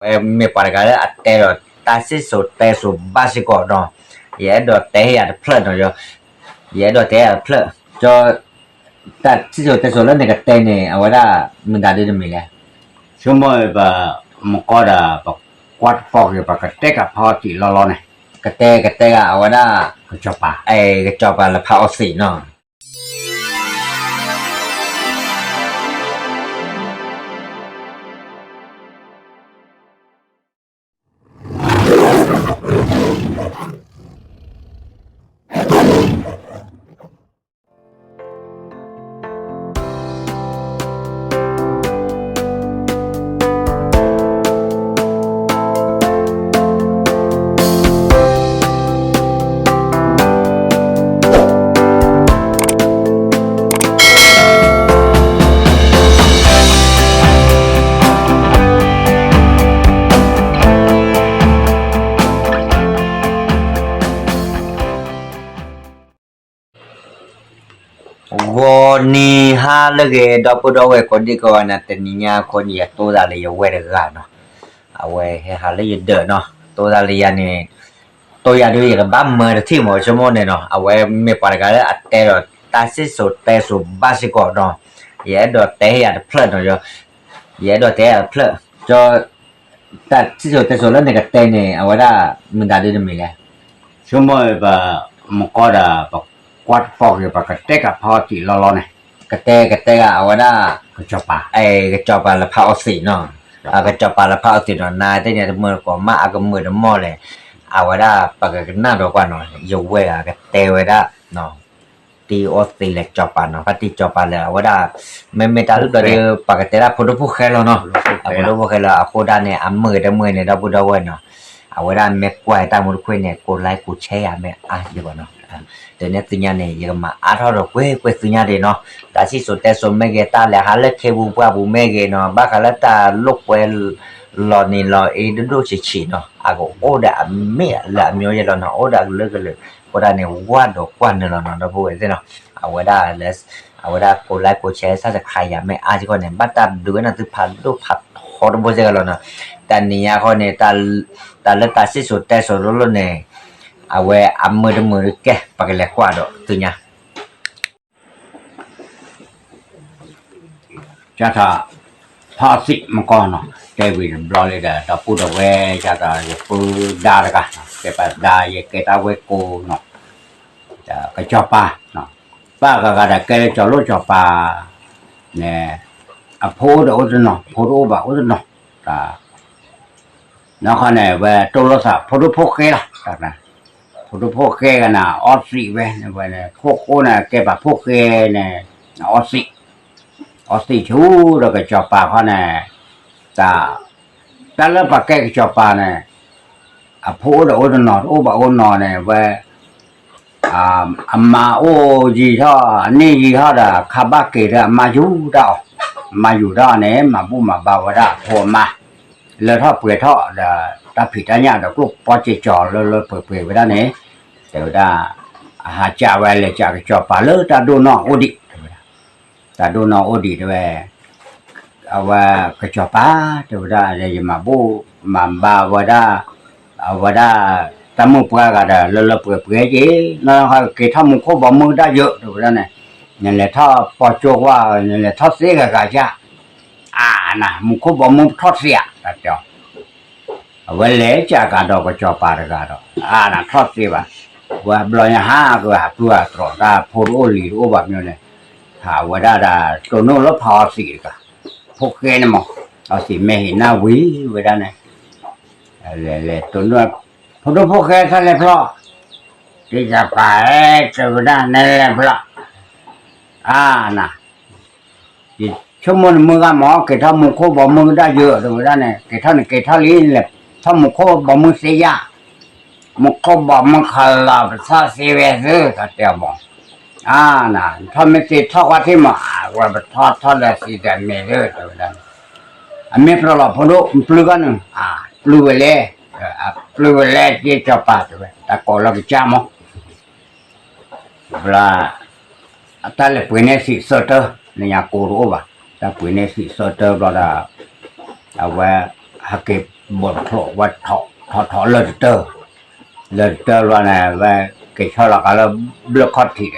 me para cái atero ta sẽ số te số basic đó ye do te ya plug đó yo ye do te ya plug cho ta sẽ số te số lên cái te này ở đó mình đã đi được mình chúng tôi và một con là quạt phọc và cái tết cả phao chỉ lo này cái te ở đó cái chop à cái job là phao xỉ nó vô ni ha lệ cái đó bữa đó về con đi coi nè tên nhà con gì tôi ra lấy về được cả nó à về ha lấy đỡ nó tôi ra lấy này tôi ra đi cái bám mờ được thêm một số môn này nó à về me para cái atero ta sẽ số te số basic đó ye do te ya plug đó yo ye do te ya plug cho ta sẽ số te số lên cái te này ở đó mình đã đi được mình chúng tôi và một con là quạt phọc và cái tết cả phao chỉ lo này cái te ở đó cái chop à cái job là phao xỉ nó cái job là phao xỉ nó nãy tới nhà mưa có mà cái mưa nó mò này ở đó cái nào đó quan nó yêu về cái te về đó nó ti ở ti là job nó phát ti job là ở đó mình ta lúc đó đi cái te là phụ thuộc khai lo nó phụ thuộc khai là phụ đó này ăn mưa này đó phụ đó vậy nó ở đó mình quay ta một quay này cô lại cô chơi à mẹ như vậy nó từ nét từ nhà này giờ mà thôi rồi quê từ nhà này nó đã chỉ số te số mấy cái ta là hà lết kêu bu qua bu mấy cái nó bác hà lết ta lúc quê lò này lò ấy đến đôi chỉ nó có ô đã mẹ là nhiều giờ nó ô đã lơ cái lơ cô đã này qua nữa nó nó vui thế nào ở đây là cô lại cô chơi sao sẽ khai à mẹ chỉ còn này bắt ta đứa nào từ phạt họ đâu bao giờ nóแต่เนี่ยคนเนี่ยแต่ละแต่สิสุดแต่สุดแล้วเนี่ยเอาไว้อัมมือแกปากเล็กกว่าดอกตัวเนี่ย cha thà phao xịt một con nó cái vì lo lên là tao phụ đầu về cha thà phụ đa được cả cái bà đa cái tao về cô nó cái chop à nó ba cái cái cho lúa chop à nè phố đó nó phố đó bảo nó nó con này về tôi lo sợ phố đó phố kia là nè phố đó phố kia là ót xị về này phố cô này cái bà phố kia này ót xị chú rồi cái chop à con này ta lớp bà cái chop à này phố đó nó ô bảo nó này về mà ô gì đó nè gì đó là khá bác kể ra mà dù đó này mà bu mà bảo ra hồ mà lời thọ bưởi thọ là ta phải ta nhà đó cũng bao chế trò lơ bưởi với đó này từ đó chả về là chả cái trò phá lỡ ta đô nọ ô đi về và cái trò phá từ đó là gì mà bu mà bà vào đó ta mua cái là lơ bưởi chứ nó cái thọ một khối bỏ mưa đã dỡ từ đó này nên là thọ bỏ chỗ qua nên là thọ xế cả cha nè một khối bỏ mưa thọ xế à cho vậy lẽ cha cả đó có cho bà cả đó nè thọ xế và bây giờ cái tua rồi ra phô lì bao nhiêu này vậy đó là tôi nói lớp thọ xế cả phô kia này mà thọ xế mẹ na quý vậy đó này lẽ tôi nói phô kia sao lại phô thì cả cái từ đó này là phô nè thì chúng mình mua cái mỏ cái thao một khối bỏ mưa đã dừa rồi đó này cái thao lý là thao một khối bỏ mưa xe ra một khối bỏ mưa khờ là sao xe về dư thật đẹp mà nè thao mấy cái thao qua thế mà qua thao là xe ra mẹ dư rồi đó mẹ pro là phụ nữ plu cái nữa plu về chỉ cho bà rồi ta có là cái cha mà là ta là bữa nay xịt sơ tơ nhà cô rồi bà ta bữa nay xịt sơ tơ đó là về cái บทโทวัดถอเลิศเตอร์ว่าเนี่ยว่าเกี่ยวกับเราเลือกข้อที่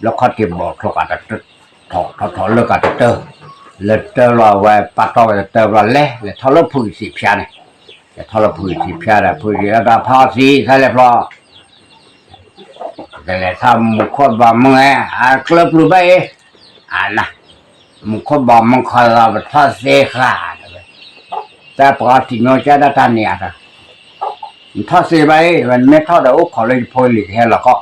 เลือกข้อที่บทโทกันถอเลิศกันเตอร์เลิศเตอร์ว่าปัตตาเตอร์ว่าเล่ทอเลิศผู้สิบชาเนี่ยทอเลิศผู้สิบชาเนี่ยผู้ที่เราพอสีใช่เลยพอแต่เลยทำมุขบ่มึงคลับรู้ไหมนะมุขบ่มึงคอยเราทอเสียขาดแต่ปกติโนจะได้ทันเนี่ยนะถ้าเสียไปมันไม่ทอดเอาขอเลยพอหลีกให้เราก็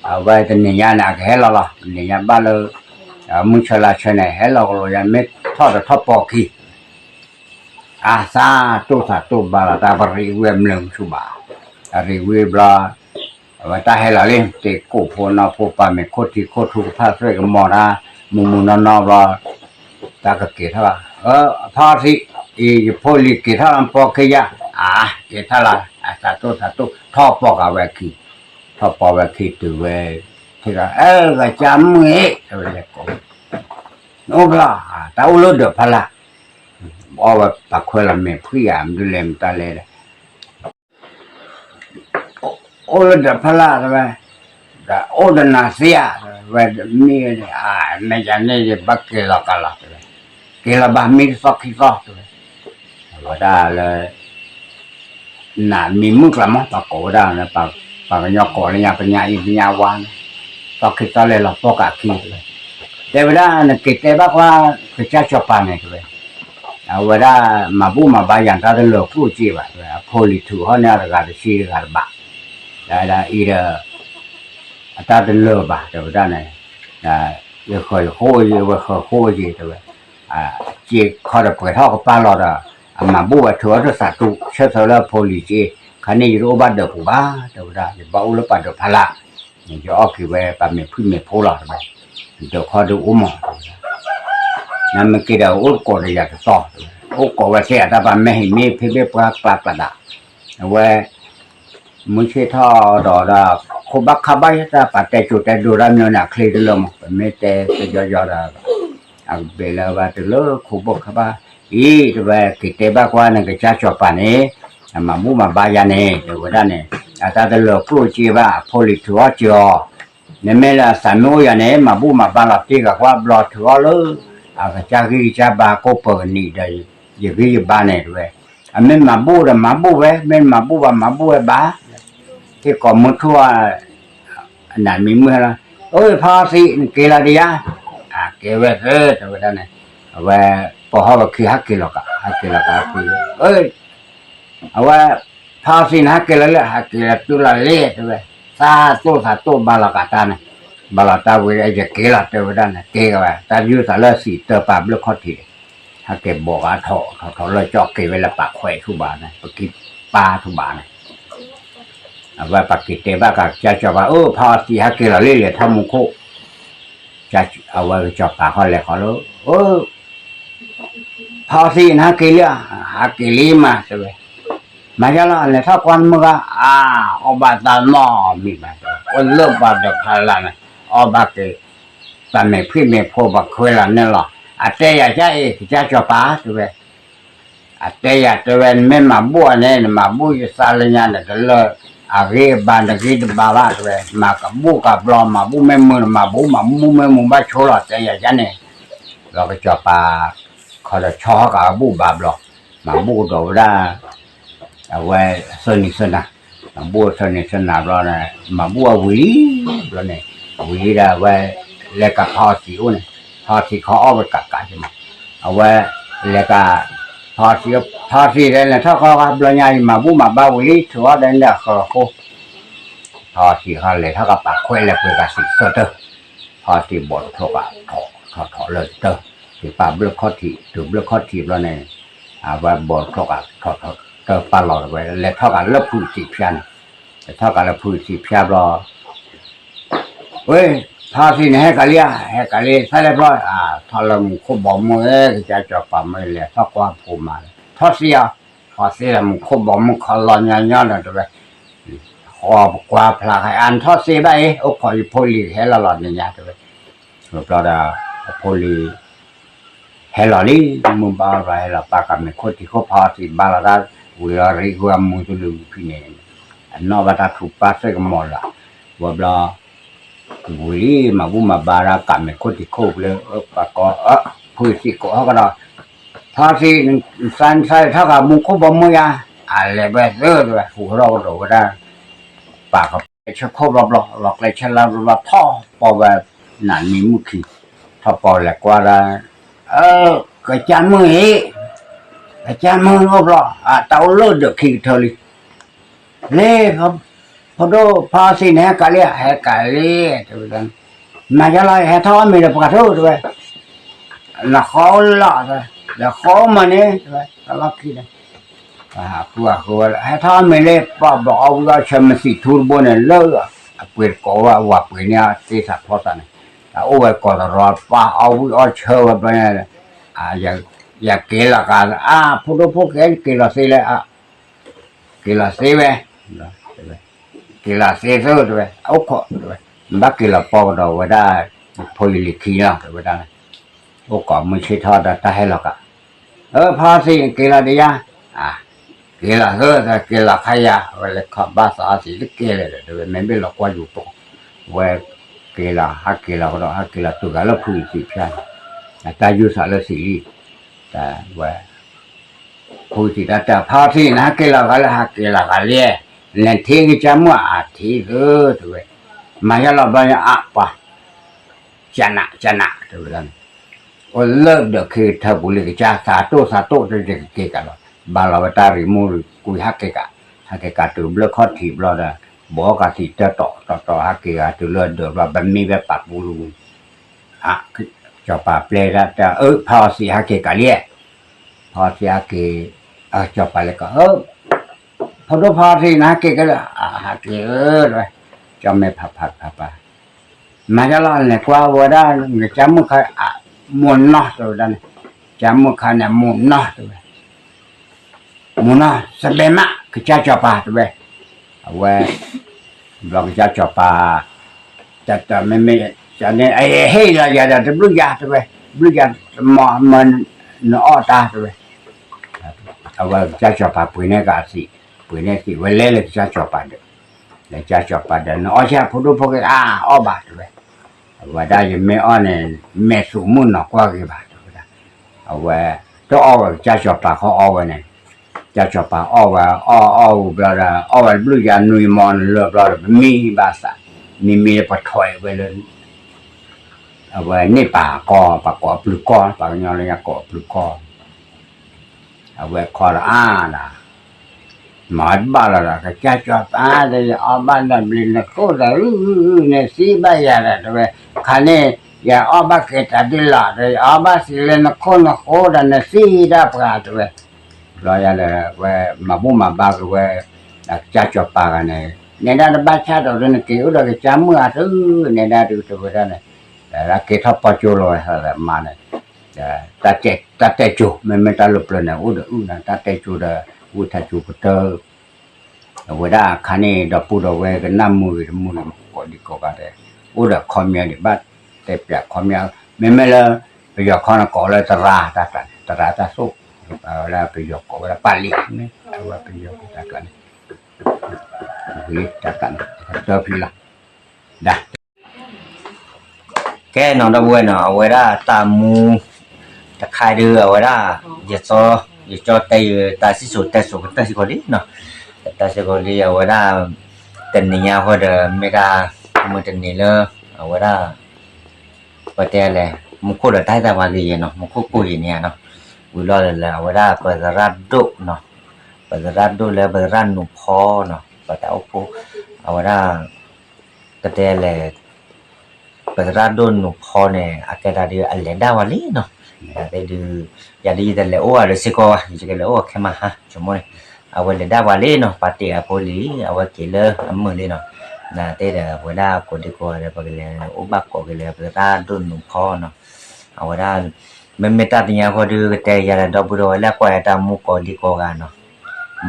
เอาไว้แต่เนี่ยนะให้เราละเนี่ยบ้านเรามึงเชลาเชนให้เราเรายังไม่ทอดทอดปอกี้ซาตัวบาลาตาบริเวณเมืองชุบาริเวณบลาว่าตาให้เราเล่นเตะกูพอนาพอปาเมโคติโคทุกท่าเรื่องมอนามุนนอบลาตากเกท่าพาสิอีพอลิกเกท่าลำปอกี้ยาเกท่าละสาธุทอปอกเอาไว้ขี้ทอปอกไว้ขี้ตัวเว้ที่ก็ก็จำมือตัวเล็กก็โน้บลาตาอุลุดพละบอกว่าปักคนละเมื่อพี่ยามดูเล่มตาเลยโอ้เดพลาใช่ไหมแต่โอ้เดนาเซียเวดมีในจานนี้บักเกลกัลละใช่ไหมเกลบามีสักขี้ก็ใช่ไหมว่าได้เลยน่ะมีมุกละมั้งปากโกได้นะปากยอกโกเลยปัญญาอิปัญญาวานสักขี้ก็เลยเราปอกขี้เลยแต่เวลาเนี่ยกิจบักว่าคือจะชอบปานเนี่ยใช่ไหมเวลามาบูมาบายันตาเดินเลือกผู้จีบพอลิทูเขาเนี่ยระดับชีระดับบ้าได้อีเดตาเดินเลือกบ้าแต่ว่าเนี่ยยังเคยโค้ยว่าเคยโค้ยจีแต่ว่าจีเขาจะเปิดท่อกับปลาหลอดมาบูว่าถือว่าสัตว์เชื่อแล้วพอลิจีคันนี้รู้บ้านเดือดผู้บ้าแต่ว่าเดี๋ยวบ้าอุลปาเดือดพละอย่างจะออกคือว่าปลาเมพึ่งเมพูหลอดไปเดี๋ยวเขาดูอุ้มนั่นมันกี่เดี๋ยวอุดกอดอยากจะสอบอุดกอดว่าเสียแต่ปลาไม่เห็นมีเพื่อปลาดาว่ามุชท่อดอดาขบักขบายแต่ปัจจัยจุดแต่ดูรำเนินคลีดลมไม่แต่ยอดเบลว่าตัวเลือกขบักขบายอีตัวกิจบักว่านั่นก็จะชอบปานนี้มาบุมาบายานี่เดี๋ยวได้เนี่ยแต่ตัวเลือกผู้จีว่าพลิทัวจอเนี่ยไม่ละสานุยานี่มาบุมาบาลตีกับว่าบลอทัวเลยก็จะกิจบาก็เปิดนี่ได้ยังกิจบาเนี่ยด้วยไม่มาบูเว้ไม่มาบูว่ามาบูบ้าที่ก่อนมุทัวนั่นมีเมื่อละพอสิเกลาดียาเกลเวแต่ว่าได้เนี่ยว่าพอเขาคือฮักเกลกะคือเอาว่าพอสิฮักเกลเลยฮักเกลตุลาเล่ใช่ไหมซาโตบาลากาตาเนี่ยบาลาตาเวไอจะเกลาแต่ว่าได้เนี่ยเกลว่าแต่ยูสาเลสีเตอร์ปาบเลือกข้อที่ถ้าเก็บบอกถอเลยจอกเก็บเวลาปากแขวทุบานนะปกิปลาทุบานนะว่าปกิเตบ้ากับจะว่าพอที่ฮักเกลาเล่เลยทำมุโคจะเอาไว้จอกปากเขาเลยเขาแล้วพอที่ฮักเกลฮักเกลีมาใช่ไหมมาจะละเลยถ้าควันมึงก็อบาตาหม้อมีมาคนเลิกบาดเดือดพลันอบาเกแต่ไม่พี่ไม่พอบักเคยละเนี่ยหรอแต่อยากจะจบป้าใช่ไหมแต่อยากจะเป็นไม่มาบัวเนี่ยมาบัวจะสารยันแต่เลยเรียบานตะกี้บาลาใช่ไหมมากับบัวกับลอมาบัวไม่มือมาบัวไม่มือบ้าโชว์แต่อยากจะเนี่ยเราก็จบป้าเขาจะชอกับบัวบาบลอมาบัวตัวได้เอาไว้สนิทนะมาบัวสนิทนะเราเนี่ยมาบัววิลีเราเนี่ยวิลีได้ไว้เล็กกับพอสิวเนี่ยพอที่เขาเอาไปกัดกันใช่ไหมเอาไว้แล้วก็พอที่ได้แล้วถ้าเขาเอาใหญ่มาบุมาบ้าวิลีถือว่าได้แล้วเขาพอที่เขาเลยถ้ากับปากคุยแล้วเพื่อการสิสดเตอพอที่บดเขาก็ถอเลยเตอที่ปากเลือกข้อที่ถูกเลือกข้อที่แล้วเนี่ยเอาไว้บดเขาก็ถอเตอปลาหลอดไว้แล้วเท่ากับเลือกผู้จีบยันเท่ากับเลือกผู้จีบยันรอพาสิเนี่ยให้กะเลียใช่เรียบร้อยทอลมุขบอมจะจบปั๊มไม่เลยถ้าความภูมิมาทอเสียมุขบอมขลอนยันยันอะไรไปขอบกว่าพลาให้อันทอเสียได้ขอโพลีให้ละหลอนยันยันไปเราได้โพลี helali mumbara hela pakame koti ko pati balada wira rigwa mutulu pine no bata kupase mola wabla wili maguma bara kame koti ko le pako puisi ko hagara pati san sai thaga muko bomoya ale bezo fu ro ro da pako che ko lo le chela lo pho po ba nan mi muki tho po le kwa da cái chăn mưa ấy cái chăn mưa ngọc lọ tao lơ được khi thôi lê không đâu pha xin hết cả lê mà cho lại hết thôi mình được cả thôi rồi là khó lọ rồi là khó mà nè rồi tao khi này qua hết thôi mình lê bỏ ra xem mình xịt turbo này lơ quyệt cổ và quyệt nha cái sạc thoát này ôi còn rồi ba ao chơi vào này giờ kia là cả phụ đồ phụ cái kia là gì đấy kia là gì vậy kia là gì rồi ốc rồi bác kia là bao đầu vậy đó phơi lịch khí nào vậy đó ốc còn mới chơi thọ ta hay là cả phá gì kia là đi à kia là hơi kia là khai à vậy là cả ba xã gì kia là rồi mình biết là qua YouTube vậy kia là đó kia là tụi cái là phơi gì phải ta yêu sợ là gì ta và phơi gì ta phá gì nè kia là cái liền nên thiên cái chấm thì rồi mà giờ là bao nhiêu pa chana rồi đó ở lớp được khi thợ bù lì cái sa tô rồi cái cả đó bà là ta remove cùi cái cả từ lớp khó thịt lo đó bỏ cả thịt to cái từ lớp được và bánh mì với bát bù luôn cho bà play ra phao xì cái liền phao xì cái cho bà lại cóพอดูพอสินะเกก็เกเลยจำไม่ผัดมาจะรอเนี่ยกว่าวัวได้จำมือใครมุนเนาะตัวนั้นจำมือใครเนี่ยมุนเนาะตัวมุนเนาะสบายมากคือจ้าจอปาตัวเอาไว้เราจ้าจอปาแต่ไม่จะเนี่ยไอ้เฮ้ยเราอย่าจะบลูยาตัวบลูยามันเนาะตาตัวเอาไว้จ้าจอปาปุยเนี่ยก็สิปุยเนี่ยสิวันเล่เลยจ้าจอปาเด้อเลยจ้าจอปาเด้อเนาะใช่พอดูพวกอ้อบาตัวว่าได้ยังไม่อ้อเนี่ยแม่สูมุ่นเนาะกว่ากี่บาทเอาไว้ต้องอ้อจ้าจอปาเขาอ้อไว้เนี่ยจ้าจอปาอ้อไว้อ้อบลาอ้อไว้บลูยานุยมอนเลือบลามีบาษามีปะถอยไว้เลยเอาไว้นี่ปากอปลุกอปากยอเลยกอปลุกอเอาไว้คอนะหมาบ้าละก็จ้าจอปาเลยเอาบ้านนั้นบินนะก็ได้เนี่ยสีใบยาละด้วยคันนี้อย่าเอาบ้าเกิดดิละเลยเอาบ้าสิเลนคนโคดันสีดาปราด้วยรอยอะไรเว้มาบุมาบ้าเว้จ้าจอปากันเนี่ยด้านบ้านชาติเราเนี่ยเกี่ยวกับจำมือถือเนี่ยด้านดูตัวเนี่ยแต่ละเกี่ยวกับปัจจุบันอะไรมาเนี่ยตัดเตจูไม่ตลบเลยนะนะตัดเตจูเด้อทัดจูก็เตอเวลาคันนี้ดอกปูดอกเวก็น้ำมือก็ดีกว่าเลยคอมเมียดิบ้านแต่เปียกคอมเมียไม่เลยไปยกข้อนักก่อเลยตราสุกแล้วไปยกก่อแล้วปาลิเนี่ยเอาว่าไปยกตะกันเจอพี่ละได้แกนอนตะเวนเนาะเอาไว้ได้ตามูตะคายเดือเอาไว้ได้อย่าจอเตยตาสิสุดแต่สุดแต่สิคนนี้เนาะแต่สิคนนี้เอาไว้ได้แต่เนี่ยพอเดิมไม่กล้ามันจะนี่เลยเอาไว้ได้ประเดี๋ยวเลยมันคู่เดือดใต้ตะวันดีเนาะมันคู่กุยเนี่ยเนาะกุยรอเลยเอาไว้ได้เปิดร้านดุเนาะเปิดร้านดุแล้วเปิดร้านหนุ่มพอเนาะเปิดเอาคู่เอาไว้ได้ประเดี๋ยวเลยเปิดร้านดุหนุ่มพอเนี่ยอาการได้อะไรได้วันนี้เนาะได้ดูอย่าดีแต่เลยโอ้อะไรสิก็ว่าจะเลยโอ้แค่มาฮะชั่วโมงเอาไว้เลยได้วันนี้เนาะปาร์ตี้โพลีเอาไว้กินเลยมื้อนี้เนาะนะแต่เดี๋ยวไว้ได้คนที่ก็ได้ไปเลยโอ้บักก็เลยเปิดร้านดุหนุ่มพอเนาะเอาไว้ได้ไม่ตัดเนี่ยพอดูแต่อย่าดอกบัวแล้วก็ตามมุกก็ดีกว่ากันเนาะ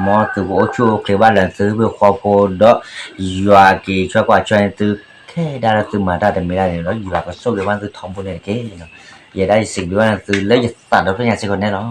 มอคือโอชูเคลบ้านหลังซื้อเพื่อครอบครัวดอกอยู่อากีช่วยกว่าช่วยตื้อแค่ได้ซื้อมาได้แต่ไม่ได้เนาะอยู่อาก็สู้เลยว่าซื้อทอมพวกนี้เก๋เนาะ อย่าได้สิ่งด้วยคือเลิกจะตัดรถพยาสิคนแน่นอน